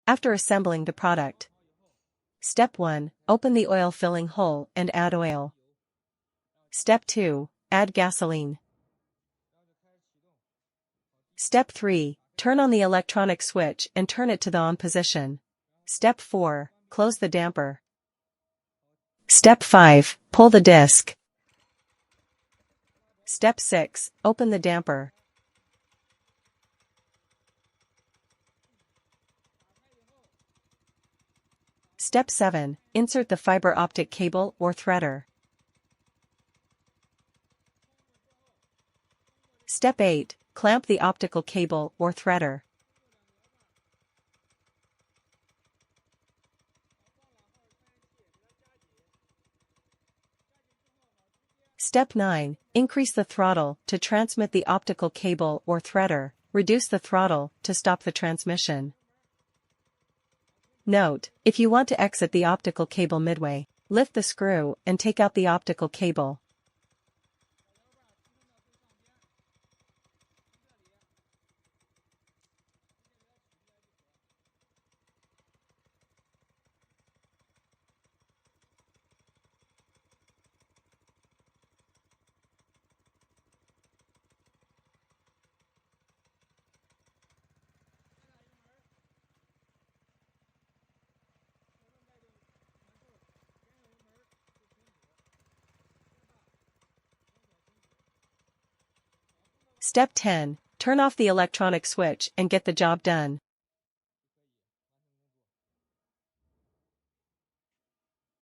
After assembling the product. Step 1. Open the oil filling hole and add oil. Step 2. Add gasoline. Step 3. Turn on the electronic switch and turn it to the on position. Step 4. Close the damper. Step 5. Pull the disc. Step 6. Open the damper. Step 7. Insert the fiber optic cable or threader. Step 8. Clamp the optical cable or threader. Step 9. Increase the throttle to transmit the optical cable or threader. Reduce the throttle to stop the transmission. Note: if you want to exit the optical cable midway, lift the screw and take out the optical cable. Step 10. Turn off the electronic switch and get the job done.